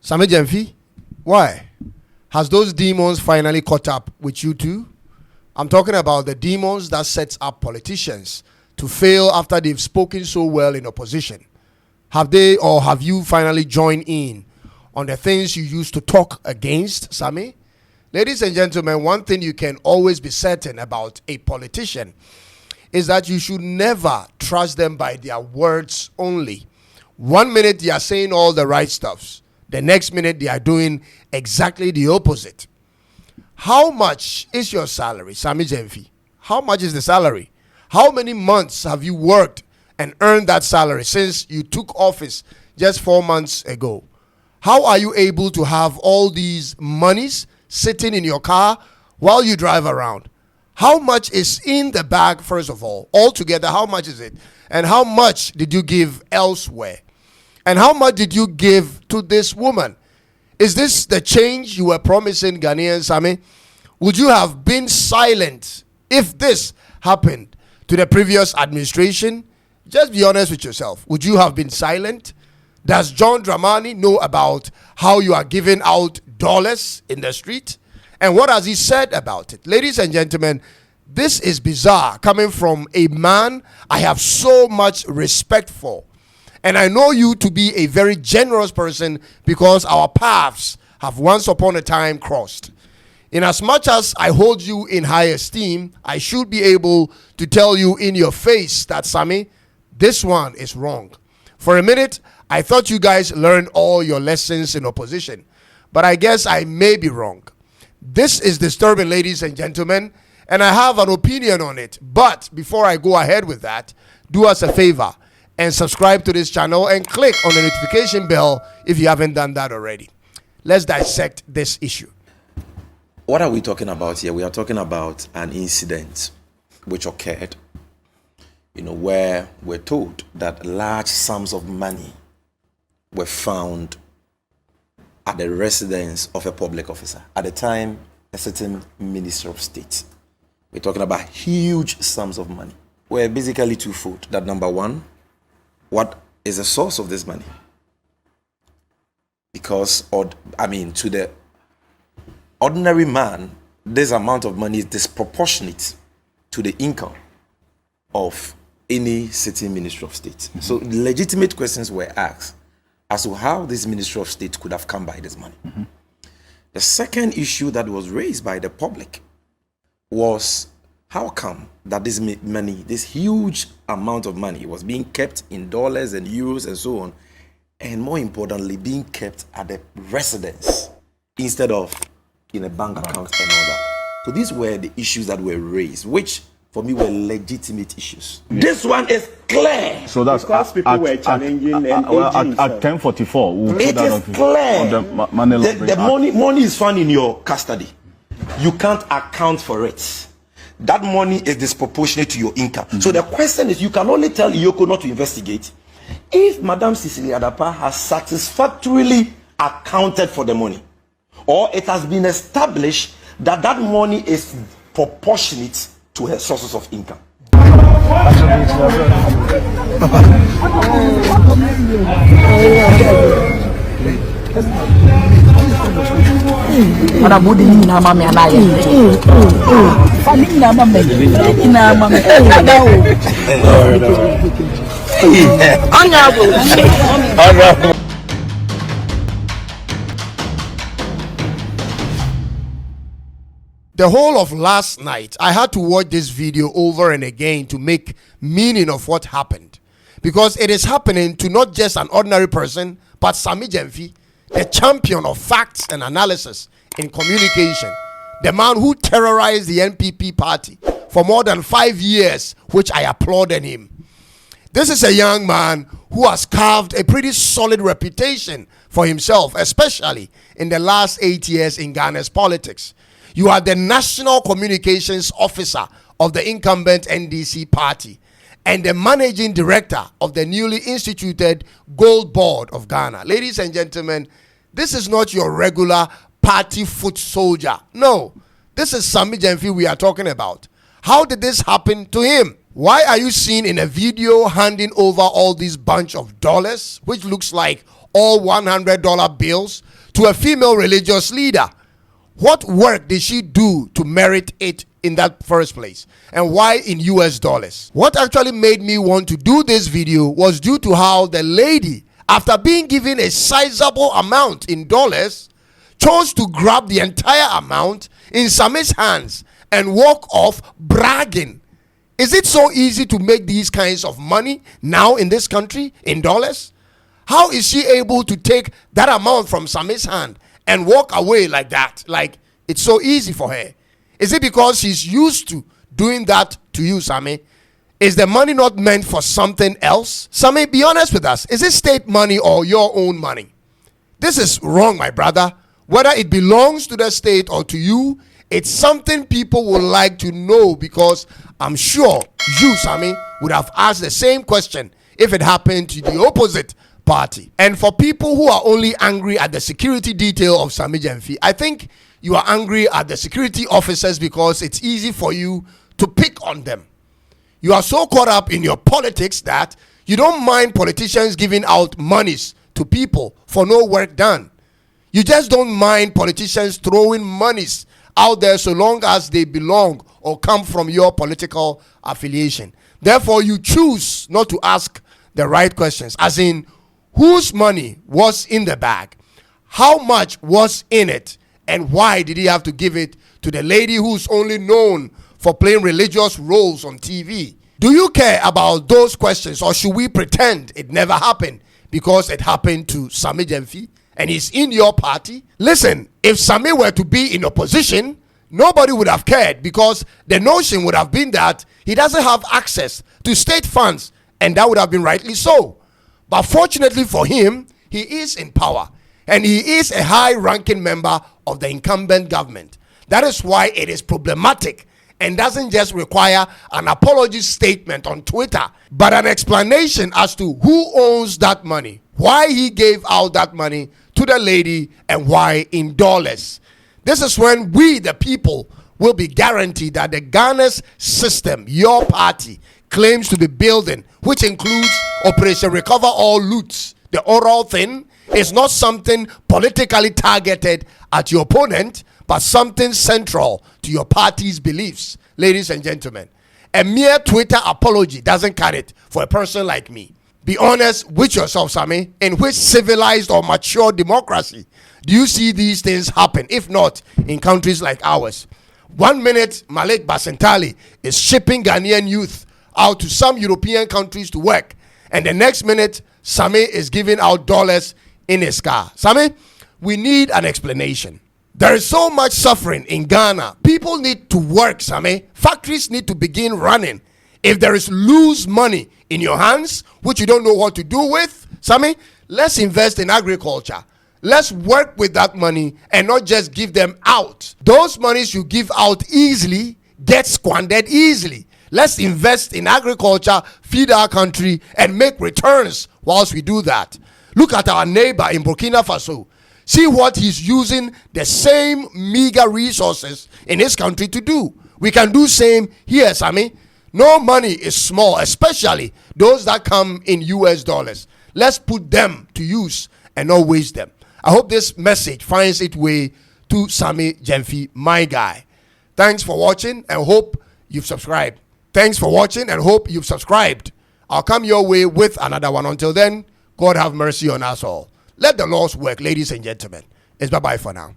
Sammy Gyamfi, why? Has those demons finally caught up with you too? I'm talking about the demons that sets up politicians to fail after they've spoken so well in opposition. Have they or have you finally joined in on the things you used to talk against, Sammy? Ladies and gentlemen, one thing you can always be certain about a politician is that you should never trust them by their words only. 1 minute they are saying all the right stuffs. The next minute they are doing exactly the opposite. How much is your salary, Sammy Gyamfi? How much is the salary? How many months have you worked and earned that salary since you took office just 4 months ago? How are you able to have all these monies sitting in your car while you drive around? How much is in the bag, first of all? Altogether, how much is it? And how much did you give elsewhere? And how much did you give to this woman? Is this the change you were promising Ghanaians, Sammy? Would you have been silent if this happened to the previous administration? Just be honest with yourself. Would you have been silent? Does John Dramani know about how you are giving out dollars in the street? And what has he said about it? Ladies and gentlemen, this is bizarre coming from a man I have so much respect for. And I know you to be a very generous person because our paths have once upon a time crossed. In as much as I hold you in high esteem, I should be able to tell you in your face that, Sammy, this one is wrong. For a minute, I thought you guys learned all your lessons in opposition, but I guess I may be wrong. This is disturbing, ladies and gentlemen, and I have an opinion on it. But before I go ahead with that, do us a favor and subscribe to this channel and click on the notification bell if you haven't done that already. Let's dissect this issue. What are we talking about here? We are talking about an incident which occurred, where we're told that large sums of money were found at the residence of a public officer. At the time, a certain minister of state. We're talking about huge sums of money. We're basically twofold. That number one, what is the source of this money? Because, to the ordinary man, this amount of money is disproportionate to the income of any sitting minister of state. Mm-hmm. So legitimate questions were asked as to how this minister of state could have come by this money. Mm-hmm. The second issue that was raised by the public was how come that this money, this huge amount of money, was being kept in dollars and euros and so on, and more importantly, being kept at the residence instead of in a bank account and all that. So these were the issues that were raised, which for me were legitimate issues. Yeah. This one is clear. So that's because people were challenging and at 10:44. We'll it is clear. The money is found in your custody. You can't account for it. That money is disproportionate to your income. Mm-hmm. So the question is, you can only tell Iyoko not to investigate if Madam Cicely Adapa has satisfactorily accounted for the money, or it has been established that that money is proportionate to her sources of income. The whole of last night, I had to watch this video over and again to make meaning of what happened. Because it is happening to not just an ordinary person, but Sammy Gyamfi, the champion of facts and analysis in communication. The man who terrorized the NPP party for more than 5 years, which I applauded him. This is a young man who has carved a pretty solid reputation for himself, especially in the last 8 years in Ghana's politics. You are the National Communications Officer of the incumbent NDC party and the Managing Director of the newly instituted Gold Board of Ghana. Ladies and gentlemen, this is not your regular party foot soldier. No, this is Sammy Gyamfi we are talking about. How did this happen to him? Why are you seen in a video handing over all these bunch of dollars, which looks like all $100 bills, to a female religious leader? What work did she do to merit it in that first place? And why in US dollars? What actually made me want to do this video was due to how the lady, after being given a sizable amount in dollars, chose to grab the entire amount in Sammy's hands and walk off bragging. Is it so easy to make these kinds of money now in this country in dollars? How is she able to take that amount from Sammy's hand and walk away like that? Like it's so easy for her. Is it because she's used to doing that to you, Sammy? Is the money not meant for something else? Sammy, be honest with us. Is it state money or your own money? This is wrong, my brother. Whether it belongs to the state or to you, it's something people would like to know, because I'm sure you, Sammy, would have asked the same question if it happened to the opposite party. And for people who are only angry at the security detail of Sammy Gyamfi, I think you are angry at the security officers because it's easy for you to pick on them. You are so caught up in your politics that you don't mind politicians giving out monies to people for no work done. You just don't mind politicians throwing monies out there so long as they belong or come from your political affiliation. Therefore, you choose not to ask the right questions, as in, whose money was in the bag? How much was in it? And why did he have to give it to the lady who's only known for playing religious roles on TV? Do you care about those questions, or should we pretend it never happened because it happened to Sammy Gyamfi and he's in your party? Listen, if Sammy were to be in opposition, nobody would have cared, because the notion would have been that he doesn't have access to state funds, and that would have been rightly so. But fortunately for him, he is in power, and he is a high-ranking member of the incumbent government. That is why it is problematic and doesn't just require an apology statement on Twitter, but an explanation as to who owns that money, why he gave out that money to the lady, and why in dollars. This is when we, the people, will be guaranteed that the Ghana's system, your party, claims to be building, which includes Operation Recover All Loots, the oral thing, is not something politically targeted at your opponent, but something central to your party's beliefs. Ladies and gentlemen, a mere Twitter apology doesn't cut it for a person like me. Be honest with yourself, Sammy. In which civilized or mature democracy do you see these things happen, if not in countries like ours? 1 minute, Malik Basentali is shipping Ghanaian youth out to some European countries to work, and the next minute, Sammy is giving out dollars in his car. Sammy, we need an explanation. There is so much suffering in Ghana. People need to work, Sammy. Factories need to begin running. If there is loose money in your hands, which you don't know what to do with, Sammy, let's invest in agriculture. Let's work with that money and not just give them out. Those monies you give out easily get squandered easily. Let's invest in agriculture, feed our country, and make returns whilst we do that. Look at our neighbor in Burkina Faso. See what he's using the same meager resources in his country to do. We can do same here, Sammy. No money is small, especially those that come in US dollars. Let's put them to use and not waste them. I hope this message finds its way to Sammy Gyamfi, my guy. Thanks for watching and hope you've subscribed. Thanks for watching and hope you've subscribed. I'll come your way with another one. Until then, God have mercy on us all. Let the laws work, ladies and gentlemen. It's bye-bye for now.